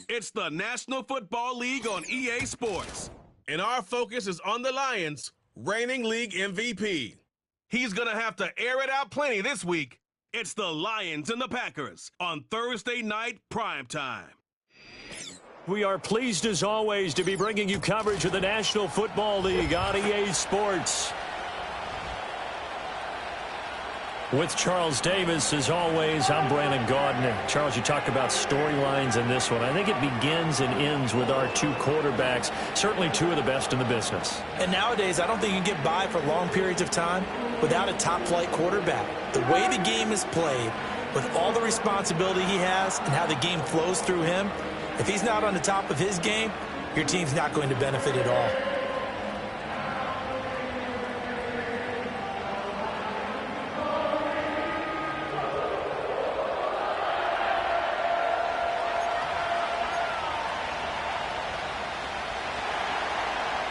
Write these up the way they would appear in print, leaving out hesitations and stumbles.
It's the National Football League on EA Sports. And our focus is on the Lions, reigning league MVP. He's going to have to air it out plenty this week. It's the Lions and the Packers on Thursday night primetime. We are pleased as always to be bringing you coverage of the National Football League on EA Sports. With Charles Davis, as always, I'm Brandon Gaudin. Charles, you talk about storylines in this one. I think it begins and ends with our two quarterbacks, certainly two of the best in the business. And nowadays, I don't think you can get by for long periods of time without a top-flight quarterback. The way the game is played, with all the responsibility he has and how the game flows through him, if he's not on the top of his game, your team's not going to benefit at all.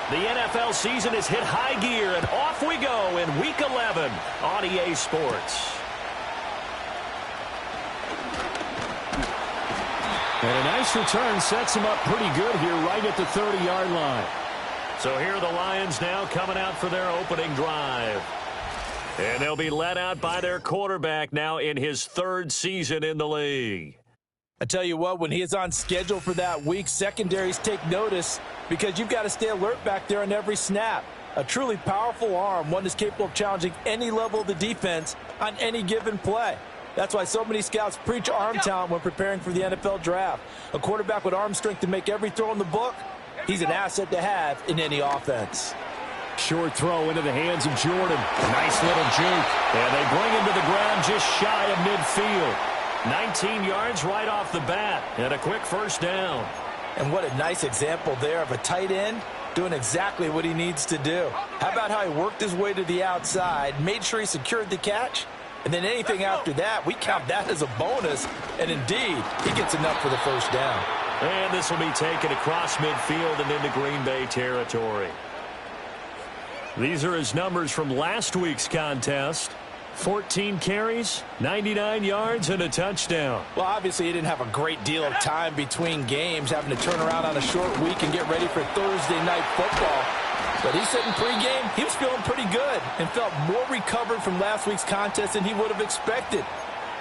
The NFL season has hit high gear, and off we go in Week 11 on EA Sports. And a nice return sets him up pretty good here right at the 30-yard line. So here are the Lions now coming out for their opening drive. And they'll be led out by their quarterback now in his third season in the league. I tell you what, when he is on schedule for that week, secondaries take notice because you've got to stay alert back there on every snap. A truly powerful arm, one that's capable of challenging any level of the defense on any given play. That's why so many scouts preach arm talent when preparing for the NFL draft. A quarterback with arm strength to make every throw in the book, he's an asset to have in any offense. Short throw into the hands of Jordan. Nice little juke. And they bring him to the ground just shy of midfield. 19 yards right off the bat, and a quick first down. And what a nice example there of a tight end doing exactly what he needs to do. How about how he worked his way to the outside, made sure he secured the catch, and then anything after that, we count that as a bonus. And indeed, he gets enough for the first down. And this will be taken across midfield and into Green Bay territory. These are his numbers from last week's contest. 14 carries, 99 yards, and a touchdown. Well, obviously, he didn't have a great deal of time between games, having to turn around on a short week and get ready for Thursday night football. But he said in pregame, he was feeling pretty good and felt more recovered from last week's contest than he would have expected.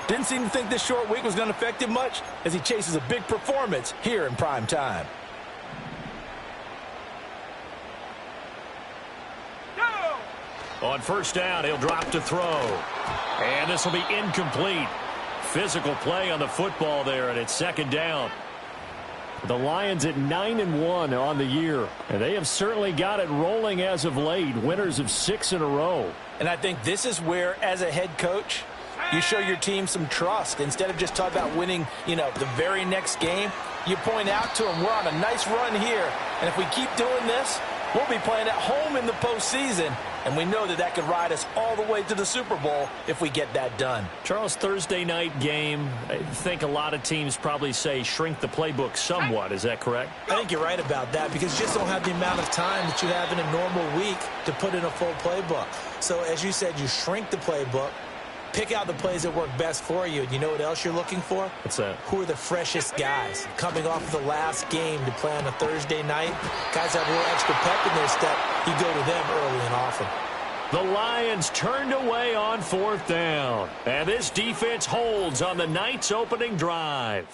Didn't seem to think this short week was going to affect him much as he chases a big performance here in prime time. On first down, he'll drop to throw. And this will be incomplete. Physical play on the football there, and it's second down. The Lions at 9-1 on the year, and they have certainly got it rolling as of late, winners of 6 in a row. And I think this is where, as a head coach, you show your team some trust. Instead of just talking about winning, the very next game, you point out to them, we're on a nice run here, and if we keep doing this, we'll be playing at home in the postseason, and we know that could ride us all the way to the Super Bowl if we get that done. Charles, Thursday night game, I think a lot of teams probably say shrink the playbook somewhat. Is that correct? I think you're right about that because you just don't have the amount of time that you have in a normal week to put in a full playbook. So, as you said, you shrink the playbook, pick out the plays that work best for you. And you know what else you're looking for? What's that? Who are the freshest guys coming off of the last game to play on a Thursday night? Guys have a little extra pep in their step. You go to them early and often. The Lions turned away on fourth down. And this defense holds on the night's opening drive.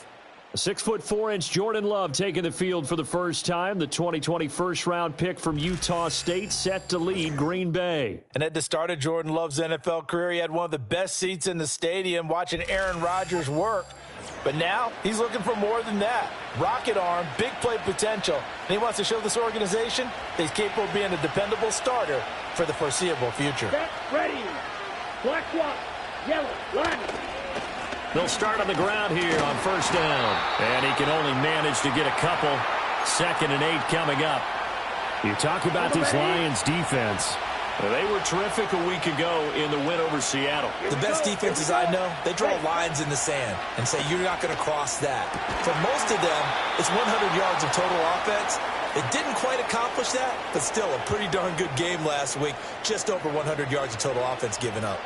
A 6'4" Jordan Love taking the field for the first time. The 2020 first-round pick from Utah State set to lead Green Bay. And at the start of Jordan Love's NFL career, he had one of the best seats in the stadium watching Aaron Rodgers work. But now he's looking for more than that. Rocket arm, big play potential. And he wants to show this organization that he's capable of being a dependable starter for the foreseeable future. Set, ready. Black one, yellow, line. They'll start on the ground here on first down. And he can only manage to get a couple. 2nd and 8 coming up. You talk about this Lions defense. They were terrific a week ago in the win over Seattle. The best defenses I know, they draw lines in the sand and say you're not going to cross that. For most of them, it's 100 yards of total offense. It didn't quite accomplish that, but still a pretty darn good game last week. Just over 100 yards of total offense given up.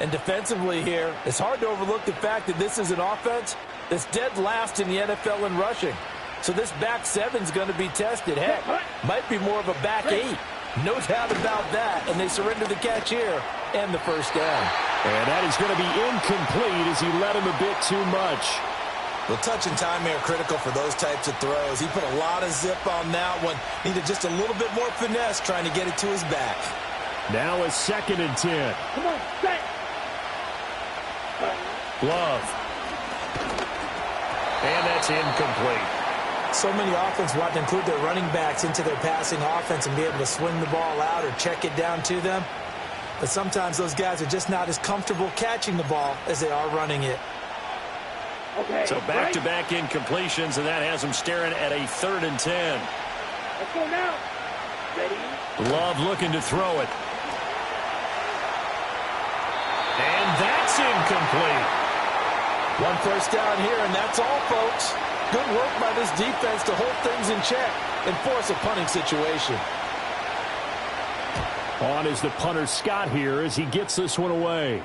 And defensively here, it's hard to overlook the fact that this is an offense that's dead last in the NFL in rushing. So this back seven's going to be tested. Heck, might be more of a back eight. No doubt about that. And they surrender the catch here and the first down. And that is going to be incomplete as he led him a bit too much. The touch and time here critical for those types of throws. He put a lot of zip on that one. Needed just a little bit more finesse trying to get it to his back. Now a 2nd and 10. Come on, set. Love. And that's incomplete. So many offenses want to include their running backs into their passing offense and be able to swing the ball out or check it down to them. But sometimes those guys are just not as comfortable catching the ball as they are running it. Okay, So back-to-back incompletions, and that has him staring at a 3rd and 10. Let's go now. Ready? Love looking to throw it. And that's incomplete. One first down here, and that's all, folks. Good work by this defense to hold things in check and force a punting situation. On is the punter Scott here as he gets this one away.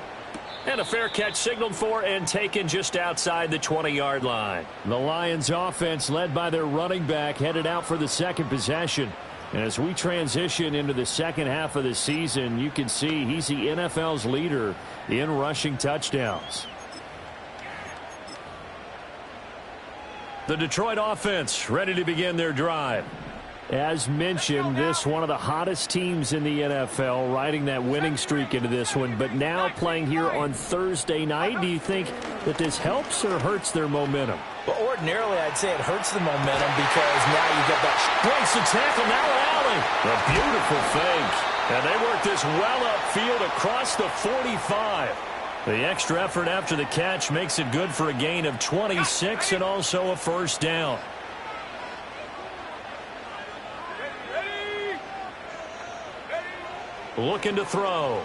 And a fair catch signaled for and taken just outside the 20-yard line. The Lions offense led by their running back headed out for the second possession. And as we transition into the second half of the season, you can see he's the NFL's leader in rushing touchdowns. The Detroit offense ready to begin their drive. As mentioned, this one of the hottest teams in the NFL, riding that winning streak into this one, but now playing here on Thursday night. Do you think that this helps or hurts their momentum? Well, ordinarily, I'd say it hurts the momentum because now you get that Breaks the tackle, now Allen. A beautiful fake. And they work this well upfield across the 45. The extra effort after the catch makes it good for a gain of 26 and also a first down. Looking to throw.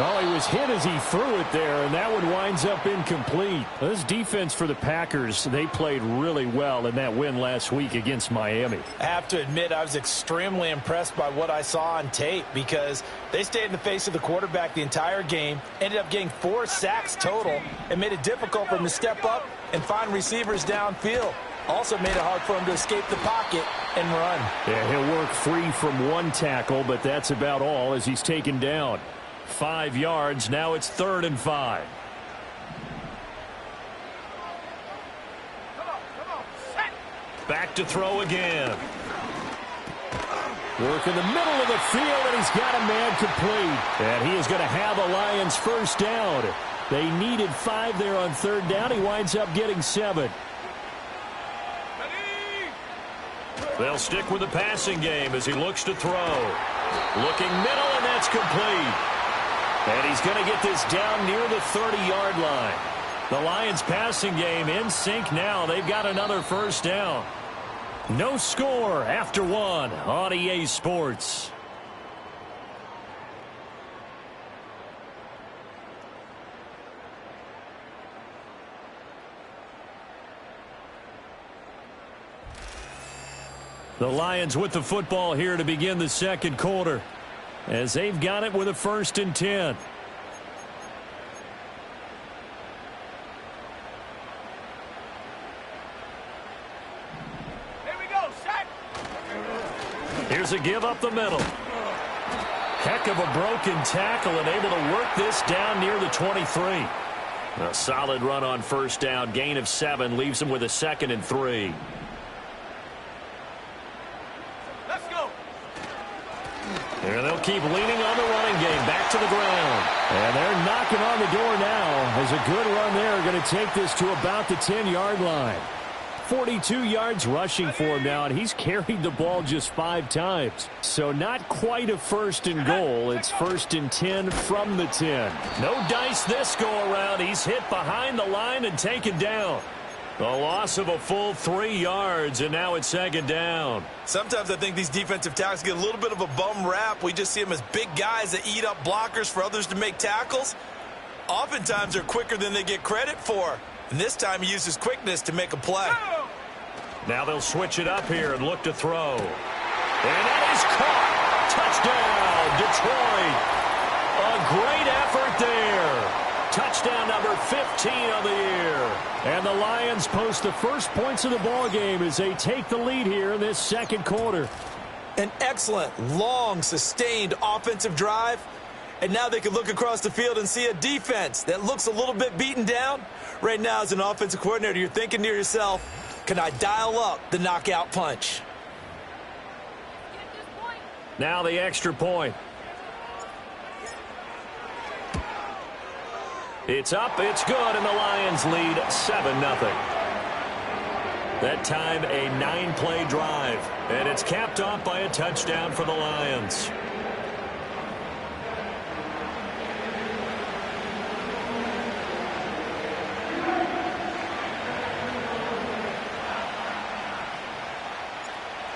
Oh, he was hit as he threw it there, and that one winds up incomplete. This defense for the Packers, they played really well in that win last week against Miami. I have to admit, I was extremely impressed by what I saw on tape because they stayed in the face of the quarterback the entire game, ended up getting 4 sacks total, and made it difficult for him to step up and find receivers downfield. Also made it hard for him to escape the pocket and run. Yeah, he'll work free from one tackle, but that's about all as he's taken down. 5 yards, now it's 3rd and 5. Back to throw again. Work in the middle of the field, and he's got a man complete. And he is going to have a Lions first down. They needed 5 there on 3rd down. He winds up getting 7. They'll stick with the passing game as he looks to throw. Looking middle, and that's complete. And he's going to get this down near the 30-yard line. The Lions passing game in sync now. They've got another first down. No score after 1 on EA Sports. The Lions with the football here to begin the second quarter, as they've got it with a 1st and 10. Here we go, set. Here's a give up the middle. Heck of a broken tackle and able to work this down near the 23. A solid run on first down. Gain of 7 leaves him with a 2nd and 3. Let's go. And they'll keep leaning on the running game. Back to the ground. And they're knocking on the door now as a good run there going to take this to about the 10-yard line. 42 yards rushing for him now, and he's carried the ball just 5 times. So not quite a 1st and goal. It's 1st and 10 from the 10. No dice this go-around. He's hit behind the line and taken down. A loss of a full 3 yards, and now it's 2nd down. Sometimes I think these defensive tackles get a little bit of a bum rap. We just see them as big guys that eat up blockers for others to make tackles. Oftentimes they're quicker than they get credit for. And this time he uses quickness to make a play. Now they'll switch it up here and look to throw. And that is caught. Touchdown, Detroit. A great effort there. Touchdown number 15 of the year. And the Lions post the first points of the ball game as they take the lead here in this second quarter. An excellent, long, sustained offensive drive. And now they can look across the field and see a defense that looks a little bit beaten down. Right now, as an offensive coordinator, you're thinking to yourself, can I dial up the knockout punch? Now the extra point. It's up, it's good, and the Lions lead 7-0. That time, a 9-play drive, and it's capped off by a touchdown for the Lions.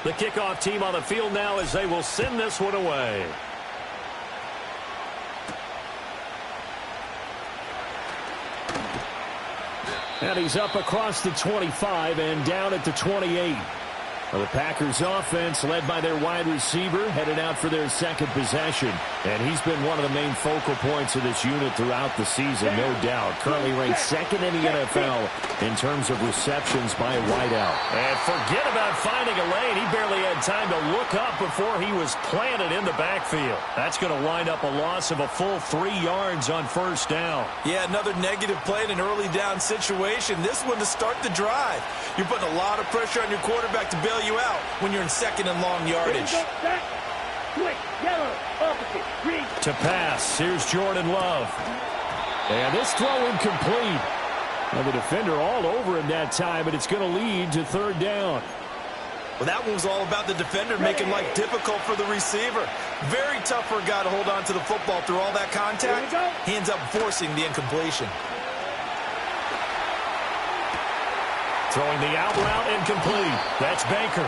The kickoff team on the field now as they will send this one away. And he's up across the 25 and down at the 28. Well, the Packers offense, led by their wide receiver, headed out for their second possession. And he's been one of the main focal points of this unit throughout the season, no doubt. Currently ranked second in the NFL in terms of receptions by a wideout. And forget about finding a lane. He barely had time to look up before he was planted in the backfield. That's going to wind up a loss of a full 3 yards on first down. Yeah, another negative play in an early down situation. This one to start the drive. You're putting a lot of pressure on your quarterback to bail you out when you're in second and long yardage. To pass, here's Jordan Love. And this throw incomplete. And the defender all over him that time, and it's going to lead to third down. Well, that one was all about the defender making life difficult for the receiver. Very tough for a guy to hold on to the football through all that contact. He ends up forcing the incompletion. Throwing the out route incomplete. That's Baker.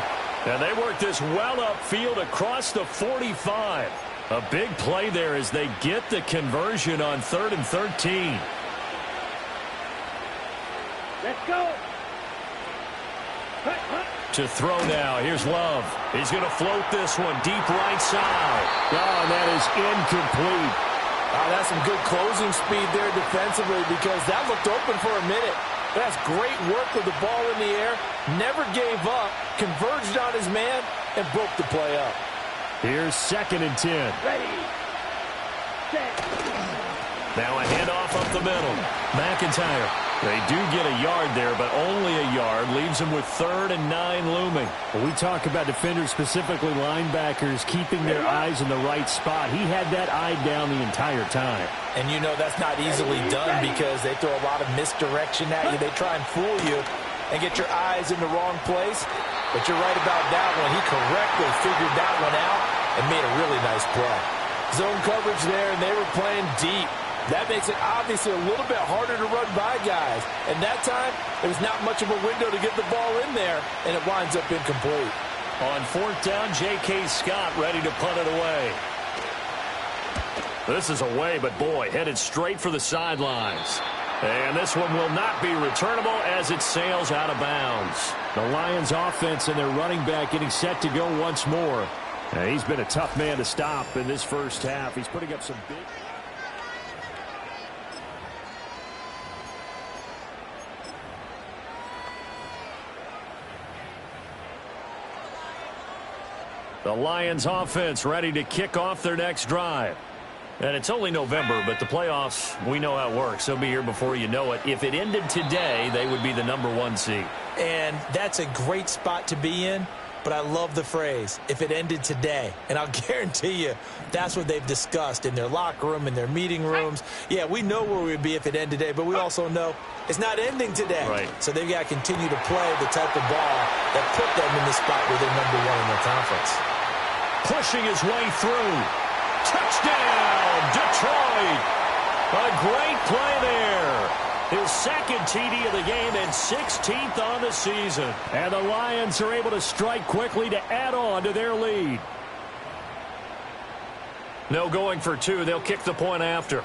And they work this well upfield across the 45. A big play there as they get the conversion on 3rd and 13. Let's go. To throw now. Here's Love. He's going to float this one deep right side. Oh, and that is incomplete. That's some good closing speed there defensively because that looked open for a minute. That's great work with the ball in the air. Never gave up. Converged on his man and broke the play up. Here's 2nd and 10. Ready. Set. Now a handoff up the middle. McIntyre. They do get a yard there, but only a yard. Leaves them with 3rd and 9 looming. When we talk about defenders, specifically linebackers, keeping their eyes in the right spot. He had that eye down the entire time. And you know that's not easily done because they throw a lot of misdirection at you. They try and fool you and get your eyes in the wrong place. But you're right about that one. He correctly figured that one out and made a really nice play. Zone coverage there, and they were playing deep. That makes it obviously a little bit harder to run by guys. And that time, there was not much of a window to get the ball in there, and it winds up incomplete. On 4th down, J.K. Scott ready to punt it away. This is away, but boy, headed straight for the sidelines. And this one will not be returnable as it sails out of bounds. The Lions offense and their running back getting set to go once more. He's been a tough man to stop in this first half. He's putting up some big... The Lions offense ready to kick off their next drive. And it's only November, but the playoffs, we know how it works. They'll be here before you know it. If it ended today, they would be the #1 seed. And that's a great spot to be in, but I love the phrase, if it ended today. And I'll guarantee you that's what they've discussed in their locker room, in their meeting rooms. Yeah, we know where we'd be if it ended today, but we also know it's not ending today. Right. So they've got to continue to play the type of ball that put them in the spot where they're #1 in their conference. Pushing his way through. Touchdown, Detroit. A great play there. His 2nd TD of the game and 16th on the season. And the Lions are able to strike quickly to add on to their lead. No going for 2. They'll kick the point after.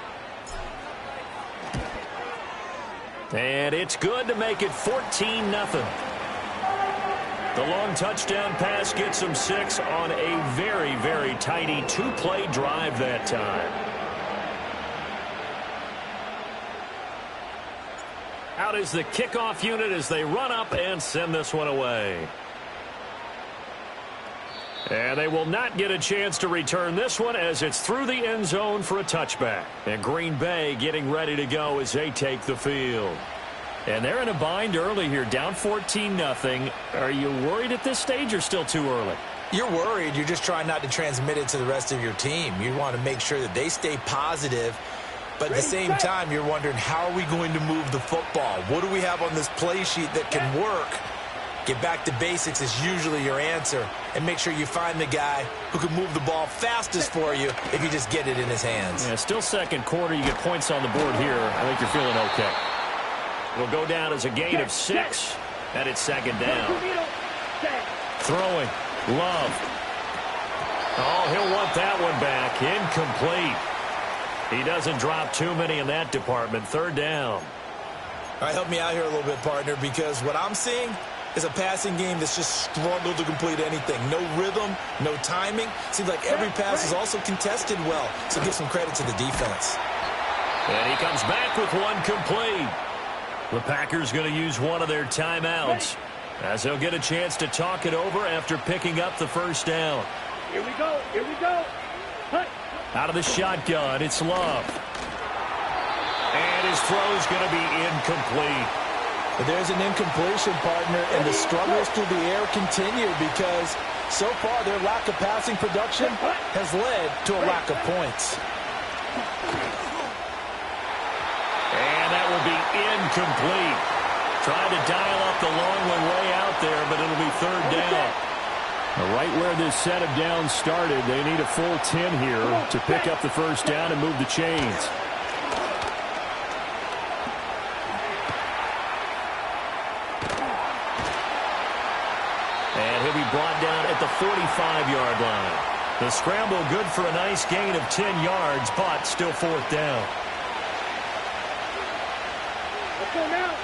And it's good to make it 14-0. The long touchdown pass gets them 6 on a very, very tidy 2-play drive that time. Out is the kickoff unit as they run up and send this one away. And they will not get a chance to return this one as it's through the end zone for a touchback. And Green Bay getting ready to go as they take the field. And they're in a bind early here, down 14-0. Are you worried at this stage or still too early? You're worried. You're just trying not to transmit it to the rest of your team. You want to make sure that they stay positive. But at the same time, you're wondering, how are we going to move the football? What do we have on this play sheet that can work? Get back to basics is usually your answer. And make sure you find the guy who can move the ball fastest for you if you just get it in his hands. Yeah, still second quarter. You get points on the board here. I think you're feeling okay. It'll go down as a gain of 6, and it's second down. Throwing. Love. Oh, he'll want that one back. Incomplete. He doesn't drop too many in that department. Third down. All right, help me out here a little bit, partner, because what I'm seeing is a passing game that's just struggled to complete anything. No rhythm, no timing. Seems like every pass is also contested well, so give some credit to the defense. And he comes back with one complete. The Packers going to use one of their timeouts as they'll get a chance to talk it over after picking up the first down. Here we go. Here we go. Hut. Out of the shotgun, it's Love. And his throw's going to be incomplete. But there's an incompletion, partner, and the struggles through the air continue because so far their lack of passing production has led to a lack of points. And that will be incomplete. Tried to dial up the long one way out there, but it'll be third down. Right where this set of downs started, they need a full 10 here to pick up the first down and move the chains. And he'll be brought down at the 45-yard line. The scramble good for a nice gain of 10 yards, but still fourth down. Let's go now.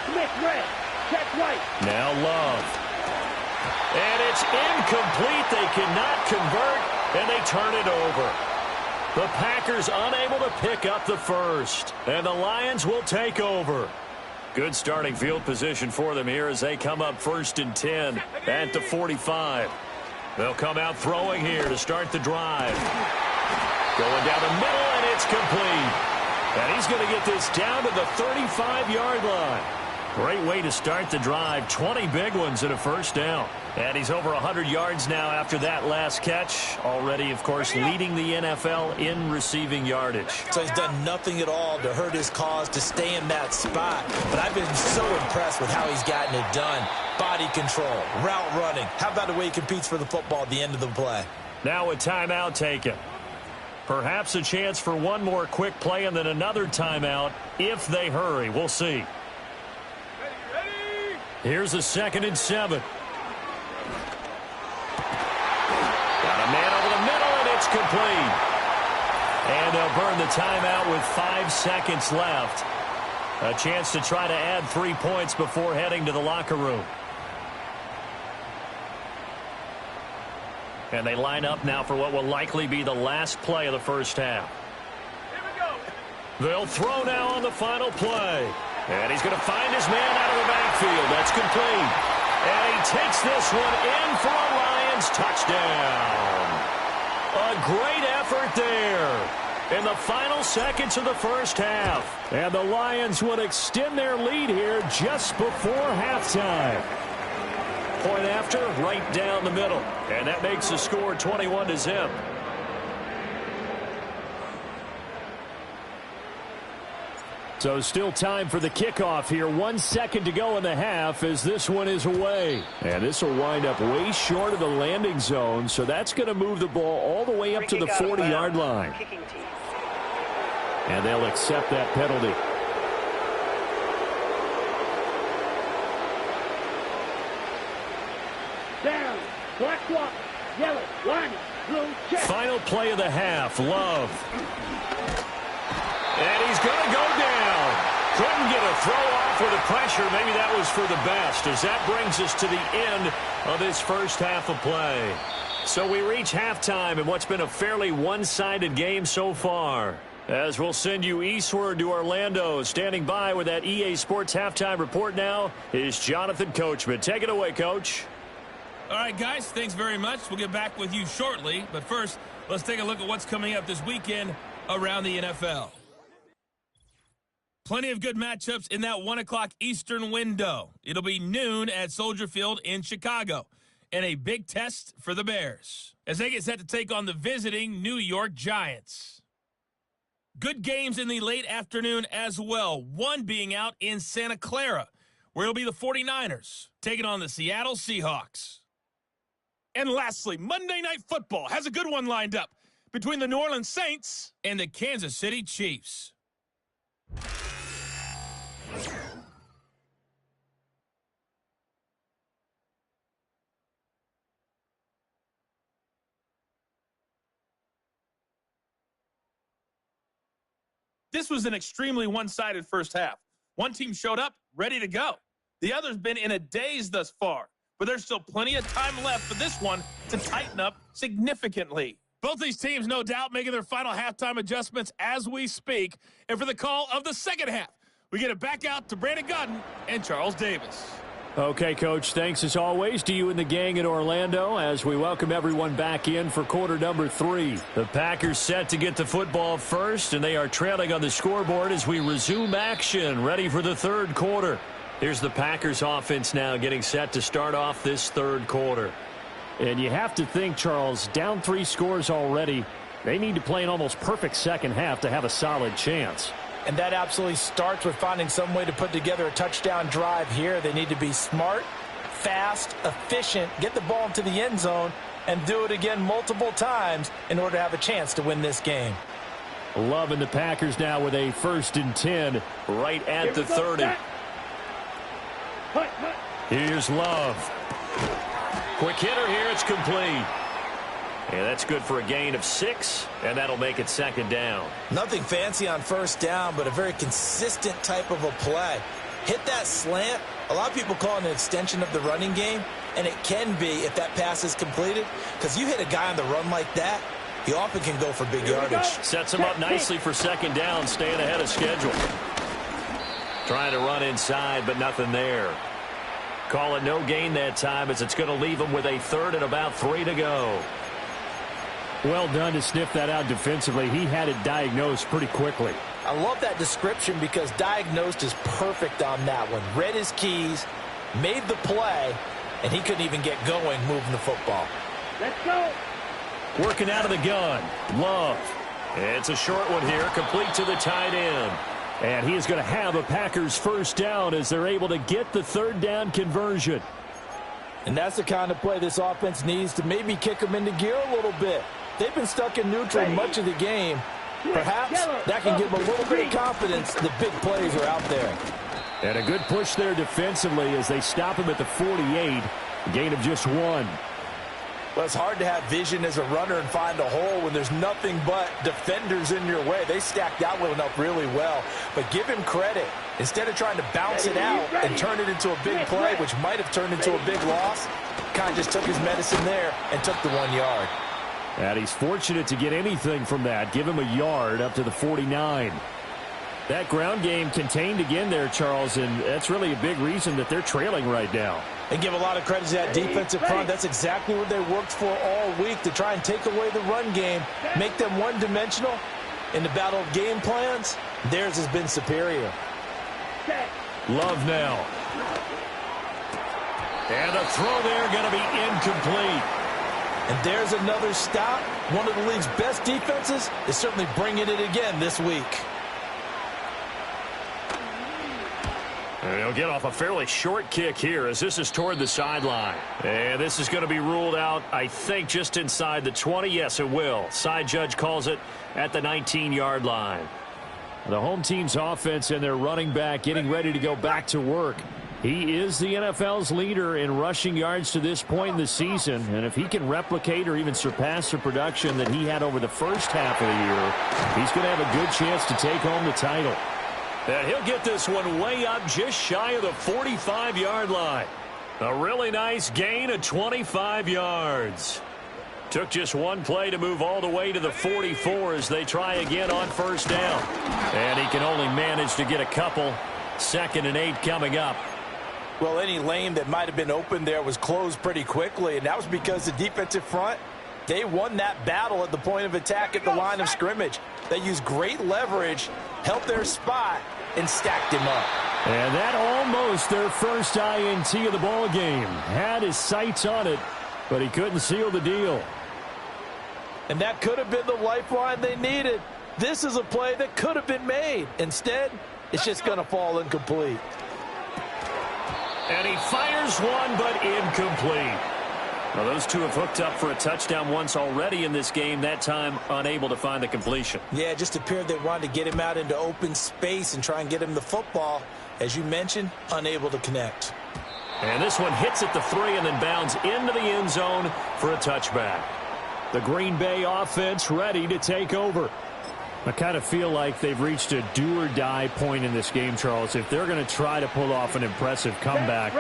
Smith red. Check right. Now Love. And it's incomplete. They cannot convert, and they turn it over. The Packers unable to pick up the first, and the Lions will take over. Good starting field position for them here as they come up 1st and 10 at the 45. They'll come out throwing here to start the drive. Going down the middle, and it's complete. And he's going to get this down to the 35-yard line. Great way to start the drive. 20 big ones and a first down. And he's over 100 yards now after that last catch. Already, of course, leading the NFL in receiving yardage. So he's done nothing at all to hurt his cause to stay in that spot. But I've been so impressed with how he's gotten it done. Body control, route running. How about the way he competes for the football at the end of the play? Now a timeout taken. Perhaps a chance for one more quick play and then another timeout if they hurry. We'll see. Here's a 2nd and 7. Got a man over the middle, and it's complete. And they'll burn the timeout with 5 seconds left. A chance to try to add 3 points before heading to the locker room. And they line up now for what will likely be the last play of the first half. Here we go. They'll throw now on the final play. And he's going to find his man out of the backfield. That's complete. And he takes this one in for a Lions touchdown. A great effort there in the final seconds of the first half. And the Lions would extend their lead here just before halftime. Point after, right down the middle. And that makes the score 21-0. So still time for the kickoff here. 1 second to go in the half as this one is away. And this will wind up way short of the landing zone, so that's going to move the ball all the way up to the 40-yard line. And they'll accept that penalty. Down. Black block. Yellow. Line. Blue. Check. Final play of the half. Love. And he's going to go down. Couldn't get a throw off with the pressure. Maybe that was for the best, as that brings us to the end of this first half of play. So we reach halftime in what's been a fairly one-sided game so far. As we'll send you eastward to Orlando. Standing by with that EA Sports halftime report now is Jonathan Coachman. Take it away, Coach. All right, guys, thanks very much. We'll get back with you shortly. But first, let's take a look at what's coming up this weekend around the NFL. Plenty of good matchups in that 1 o'clock Eastern window. It'll be noon at Soldier Field in Chicago. And a big test for the Bears as they get set to take on the visiting New York Giants. Good games in the late afternoon as well, one being out in Santa Clara, where it'll be the 49ers taking on the Seattle Seahawks. And lastly, Monday Night Football has a good one lined up between the New Orleans Saints and the Kansas City Chiefs. This was an extremely one-sided first half. One team showed up, ready to go. The other's been in a daze thus far, but there's still plenty of time left for this one to tighten up significantly. Both these teams, no doubt, making their final halftime adjustments as we speak. And for the call of the second half, we get it back out to Brandon Godden and Charles Davis. Okay, Coach, thanks as always to you and the gang in Orlando as we welcome everyone back in for quarter number 3. The Packers set to get the football first, and they are trailing on the scoreboard as we resume action, ready for the third quarter. Here's the Packers offense now getting set to start off this third quarter. And you have to think, Charles, down 3 scores already. They need to play an almost perfect second half to have a solid chance. And that absolutely starts with finding some way to put together a touchdown drive here. They need to be smart, fast, efficient, get the ball into the end zone, and do it again multiple times in order to have a chance to win this game. Loving the Packers now with a 1st and 10 right at the 30. Here's Love. Quick hitter here, it's complete. And that's good for a gain of 6, and that'll make it second down. Nothing fancy on first down, but a very consistent type of a play. Hit that slant. A lot of people call it an extension of the running game, and it can be if that pass is completed, because you hit a guy on the run like that, he often can go for big yardage. Sets him up nicely for second down, staying ahead of schedule. Trying to run inside, but nothing there. Call it no gain that time, as it's going to leave him with a 3rd and about 3 to go. Well done to sniff that out defensively. He had it diagnosed pretty quickly. I love that description because diagnosed is perfect on that one. Read his keys, made the play, and he couldn't even get going moving the football. Let's go. Working out of the gun. Love. It's a short one here, complete to the tight end. And he is going to have a Packers first down as they're able to get the 3rd down conversion. And that's the kind of play this offense needs to maybe kick them into gear a little bit. They've been stuck in neutral much of the game. Perhaps that can give them a little bit of confidence the big plays are out there. And a good push there defensively as they stop him at the 48. A gain of just 1. Well, it's hard to have vision as a runner and find a hole when there's nothing but defenders in your way. They stacked that one up really well. But give him credit. Instead of trying to bounce it out and turn it into a big play, which might have turned into a big loss, kind of just took his medicine there and took the 1 yard. And he's fortunate to get anything from that. Give him a yard up to the 49. That ground game contained again there, Charles, and that's really a big reason that they're trailing right now. And give a lot of credit to that defensive front. That's exactly what they worked for all week, to try and take away the run game, make them one-dimensional. In the battle of game plans, theirs has been superior. Love now. And a throw there going to be incomplete. And there's another stop. One of the league's best defenses is certainly bringing it again this week. And he'll get off a fairly short kick here as this is toward the sideline. And this is going to be ruled out, I think, just inside the 20. Yes, it will. Side judge calls it at the 19-yard line. The home team's offense and their running back getting ready to go back to work. He is the NFL's leader in rushing yards to this point in the season. And if he can replicate or even surpass the production that he had over the first half of the year, he's going to have a good chance to take home the title. And he'll get this one way up just shy of the 45-yard line. A really nice gain of 25 yards. Took just one play to move all the way to the 44 as they try again on first down. And he can only manage to get a couple. 2nd and 8 coming up. Well, any lane that might have been open there was closed pretty quickly, and that was because the defensive front, they won that battle at the point of attack at the line of scrimmage. They used great leverage, held their spot, and stacked him up. And that almost their first INT of the ball game. Had his sights on it, but he couldn't seal the deal. And that could have been the lifeline they needed. This is a play that could have been made. Instead, it's just going to fall incomplete. And he fires one, but incomplete. Now, those two have hooked up for a touchdown once already in this game, that time unable to find the completion. Yeah, it just appeared they wanted to get him out into open space and try and get him the football. As you mentioned, unable to connect. And this one hits at the 3 and then bounds into the end zone for a touchback. The Green Bay offense ready to take over. I kind of feel like they've reached a do-or-die point in this game, Charles. If they're going to try to pull off an impressive comeback,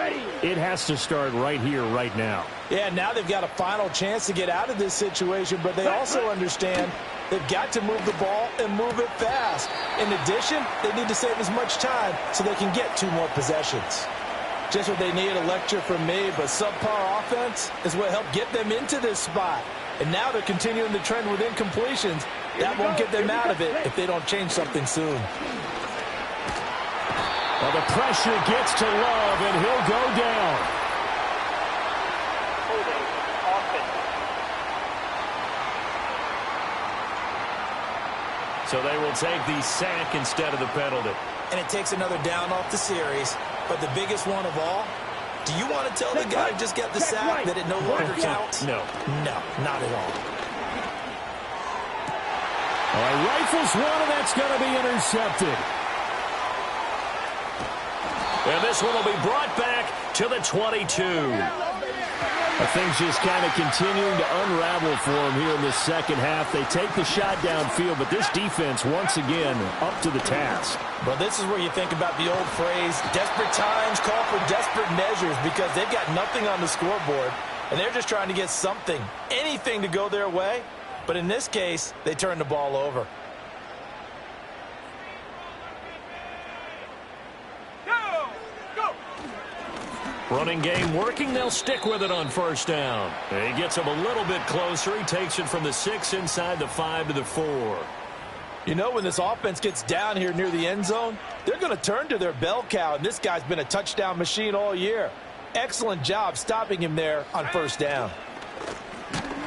it has to start right here, right now. Yeah, now they've got a final chance to get out of this situation, but they also understand they've got to move the ball and move it fast. In addition, they need to save as much time so they can get 2 more possessions. Just what they need, a lecture from me, but subpar offense is what helped get them into this spot. And now they're continuing the trend with incompletions. That won't get them out of it if they don't change something soon. Well, the pressure gets to Love, and he'll go down. So they will take the sack instead of the penalty. And it takes another down off the series. But the biggest one of all, do you want to tell the guy who just got the sack that it no longer counts? No. No, not at all. Rifles one, and that's going to be intercepted. And this one will be brought back to the 22. Things just kind of continuing to unravel for them here in the second half. They take the shot downfield, but this defense, once again, up to the task. But this is where you think about the old phrase, desperate times call for desperate measures, because they've got nothing on the scoreboard, and they're just trying to get something, anything to go their way. But in this case, they turn the ball over. Running game working. They'll stick with it on first down. He gets him a little bit closer. He takes it from the 6 inside the 5 to the 4. You know, when this offense gets down here near the end zone, they're going to turn to their bell cow, and this guy's been a touchdown machine all year. Excellent job stopping him there on first down.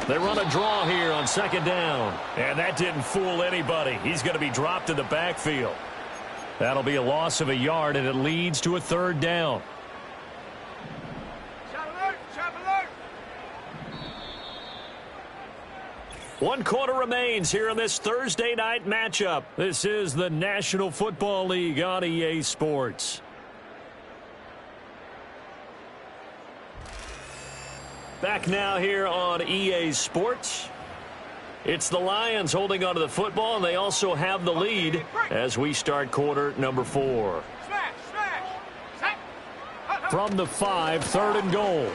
They run a draw here on 2nd down. And that didn't fool anybody. He's going to be dropped in the backfield. That'll be a loss of a yard, and it leads to a 3rd down. One quarter remains here in this Thursday night matchup. This is the National Football League on EA Sports. Back now here on EA Sports. It's the Lions holding onto the football, and they also have the lead as we start quarter number 4. From the 5, 3rd and goal.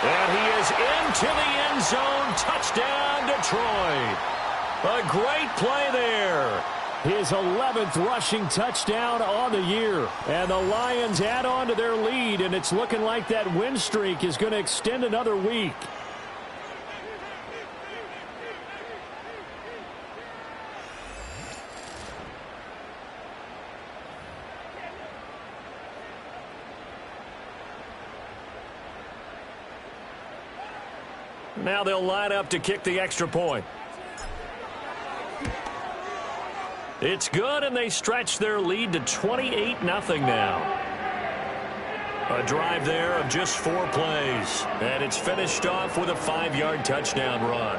And he is into the end zone. Touchdown, Detroit. A great play there. His 11th rushing touchdown on the year. And the Lions add on to their lead, and it's looking like that win streak is going to extend another week. Now they'll line up to kick the extra point. It's good, and they stretch their lead to 28-0 now. A drive there of just 4 plays, and it's finished off with a 5-yard touchdown run.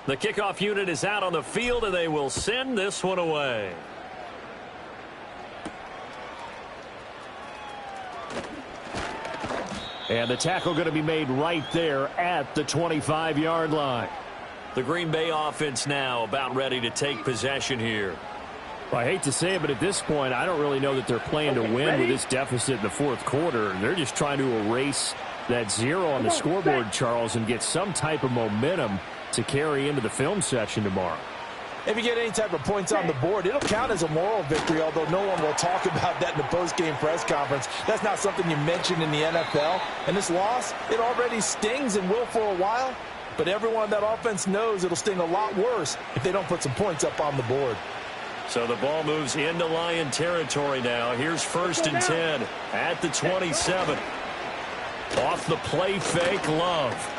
The kickoff unit is out on the field, and they will send this one away. And the tackle going to be made right there at the 25-yard line. The Green Bay offense now about ready to take possession here. Well, I hate to say it, but at this point, I don't really know that they're playing to win with this deficit in the fourth quarter. They're just trying to erase that 0 on the scoreboard, Charles, and get some type of momentum to carry into the film session tomorrow. If you get any type of points on the board, it'll count as a moral victory, although no one will talk about that in the post-game press conference. That's not something you mention in the NFL. And this loss, it already stings and will for a while. But everyone on that offense knows it'll sting a lot worse if they don't put some points up on the board. So the ball moves into Lion territory now. Here's 1st and 10 at the 27. Off the play fake, Love.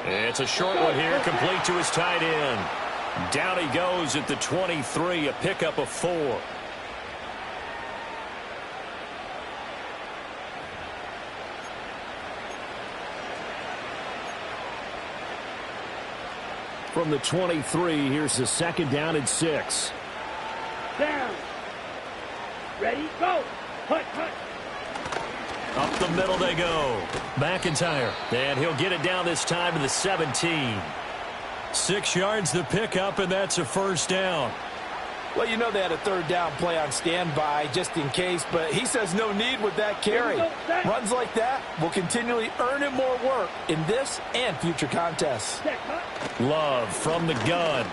It's a short one here, complete to his tight end. Down he goes at the 23, a pickup of 4. From the 23, here's the 2nd down and 6. Down. Ready, go. Hut, hut. Up the middle they go. McIntyre. And he'll get it down this time to the 17. 6 yards the pickup, and that's a 1st down. Well, you know they had a 3rd down play on standby just in case, but he says no need with that carry. Runs like that will continually earn him more work in this and future contests. Love from the gun.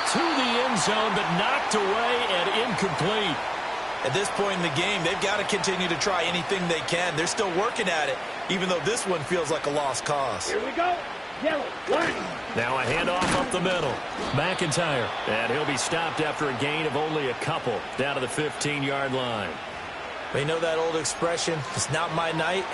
To the end zone, but knocked away and incomplete. At this point in the game, they've got to continue to try anything they can. They're still working at it, even though this one feels like a lost cause. Here we go. Yellow, line. Now a handoff up the middle. McIntyre. And he'll be stopped after a gain of only a couple down to the 15-yard line. They know that old expression, it's not my night.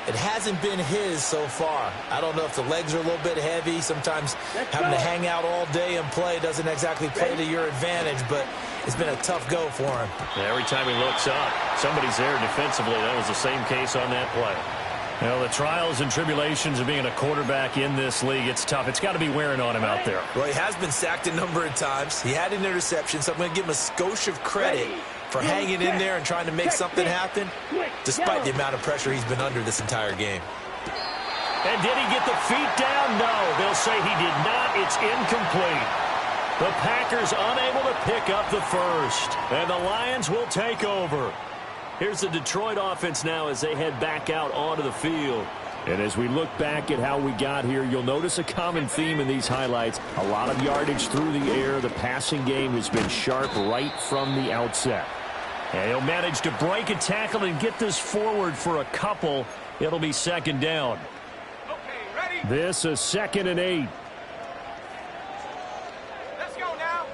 It hasn't been his so far. I don't know if the legs are a little bit heavy. Sometimes having to hang out all day and play doesn't exactly play to your advantage, but it's been a tough go for him. Every time he looks up, somebody's there defensively. That was the same case on that play. Well, the trials and tribulations of being a quarterback in this league, it's tough. It's got to be wearing on him out there. Well, he has been sacked a number of times. He had an interception, so I'm going to give him a skosh of credit for hanging in there and trying to make something happen, despite the amount of pressure he's been under this entire game. And did he get the feet down? No, they'll say he did not. It's incomplete. The Packers unable to pick up the first, and the Lions will take over. Here's the Detroit offense now as they head back out onto the field. And as we look back at how we got here, you'll notice a common theme in these highlights. A lot of yardage through the air. The passing game has been sharp right from the outset. And he'll manage to break a tackle and get this forward for a couple. It'll be 2nd down. Okay, ready? This is 2nd and 8. Let's go now.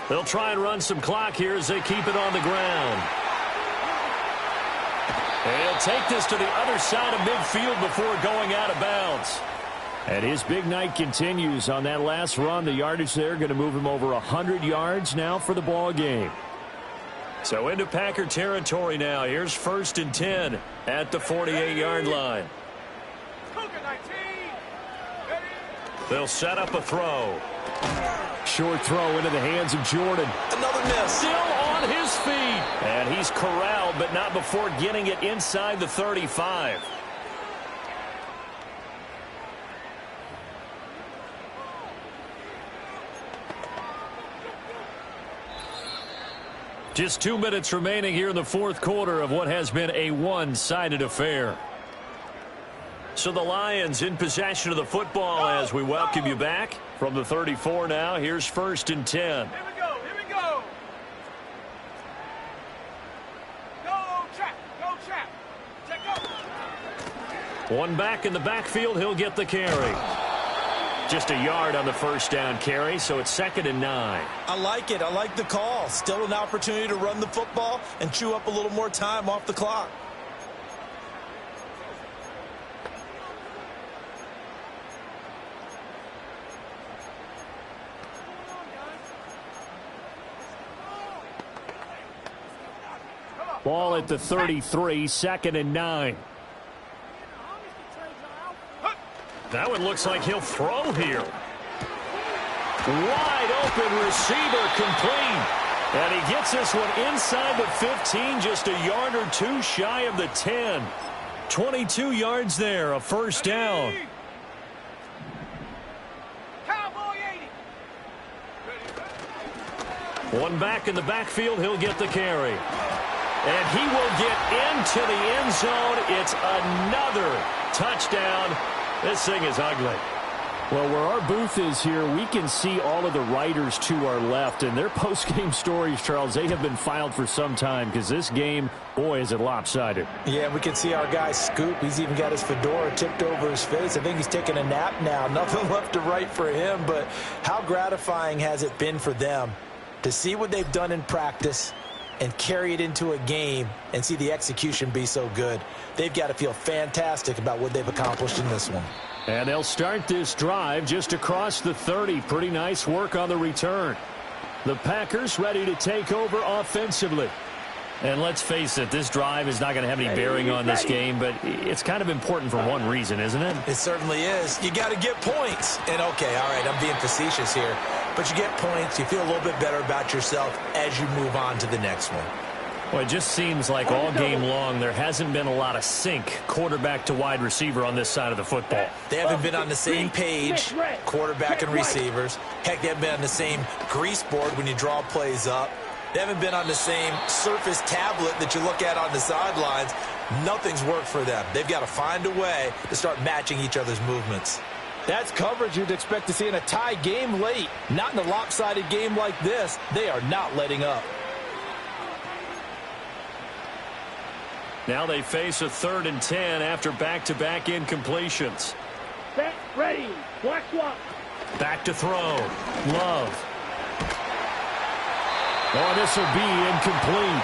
They'll try and run some clock here as they keep it on the ground. And he'll take this to the other side of midfield before going out of bounds. And his big night continues on that last run. The yardage there going to move him over 100 yards now for the ball game. So into Packer territory now. Here's 1st and 10 at the 48-yard line. They'll set up a throw. Short throw into the hands of Jordan. Another miss. Still on his feet. And he's corralled, but not before getting it inside the 35. Just 2 minutes remaining here in the fourth quarter of what has been a one-sided affair. So the Lions in possession of the football as we welcome you back from the 34 now. Here's 1st and 10. Here we go. Here we go. Go, trap. Go, trap. Check go. One back in the backfield. He'll get the carry. Just a yard on the 1st down carry, so it's 2nd and 9. I like it. I like the call. Still an opportunity to run the football and chew up a little more time off the clock. Ball at the 33, 2nd and 9. That one looks like he'll throw here. Wide open receiver complete. And he gets this one inside the 15, just a yard or two shy of the 10. 22 yards there, a first down. One back in the backfield, he'll get the carry. And he will get into the end zone. It's another touchdown. This thing is ugly. Well, where our booth is here, we can see all of the writers to our left. And their post-game stories, Charles, they have been filed for some time because this game, boy, is it lopsided. Yeah, we can see our guy Scoop. He's even got his fedora tipped over his face. I think he's taking a nap now. Nothing left to write for him. But how gratifying has it been for them to see what they've done in practice and carry it into a game and see the execution be so good? They've got to feel fantastic about what they've accomplished in this one. And they'll start this drive just across the 30. Pretty nice work on the return. The Packers ready to take over offensively. And let's face it, this drive is not going to have any bearing on this game, but it's kind of important for one reason, isn't it? It certainly is. You got to get points. And, okay, all right, I'm being facetious here. But you get points, you feel a little bit better about yourself as you move on to the next one. Well, it just seems like all game long there hasn't been a lot of sync quarterback to wide receiver on this side of the football. They haven't been on the same page, quarterback and receivers. Heck, they haven't been on the same grease board when you draw plays up. They haven't been on the same Surface tablet that you look at on the sidelines. Nothing's worked for them. They've got to find a way to start matching each other's movements. That's coverage you'd expect to see in a tie game late. Not in a lopsided game like this. They are not letting up. Now they face a 3rd and 10 after back-to-back incompletions. Set, ready, black swap. Back to throw. Love. Oh, this will be incomplete.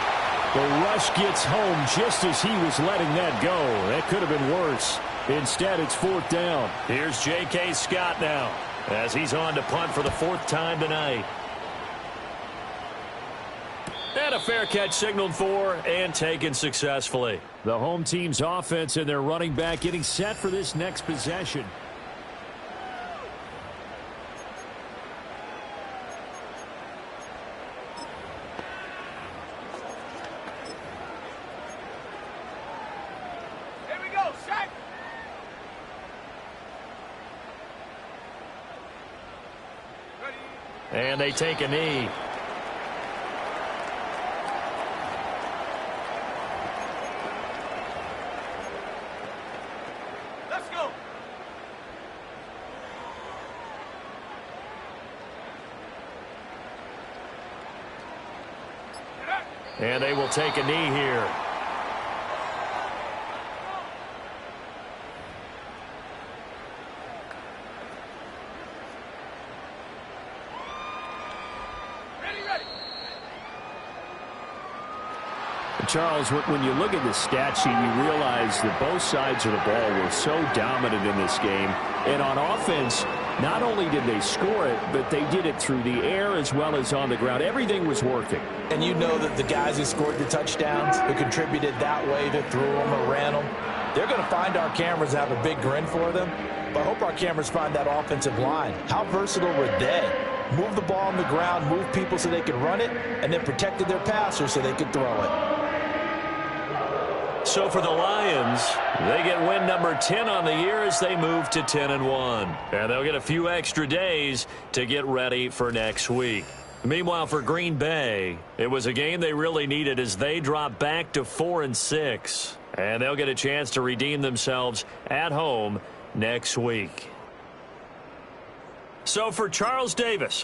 The rush gets home just as he was letting that go. That could have been worse. Instead, it's 4th down. Here's J.K. Scott now as he's on to punt for the 4th time tonight. And a fair catch signaled for and taken successfully. The home team's offense and their running back getting set for this next possession. Here we go, set. And they take a knee. Let's go. And they will take a knee here. Charles, when you look at the stat sheet, you realize that both sides of the ball were so dominant in this game. And on offense, not only did they score it, but they did it through the air as well as on the ground. Everything was working. And you know that the guys who scored the touchdowns, who contributed that way to throw them or ran them, they're going to find our cameras and have a big grin for them. But I hope our cameras find that offensive line. How versatile were they? Move the ball on the ground, move people so they could run it, and then protected their passers so they could throw it. So for the Lions, they get win number 10 on the year as they move to 10-1. And they'll get a few extra days to get ready for next week. Meanwhile, for Green Bay, it was a game they really needed as they drop back to 4-6. And they'll get a chance to redeem themselves at home next week. So for Charles Davis,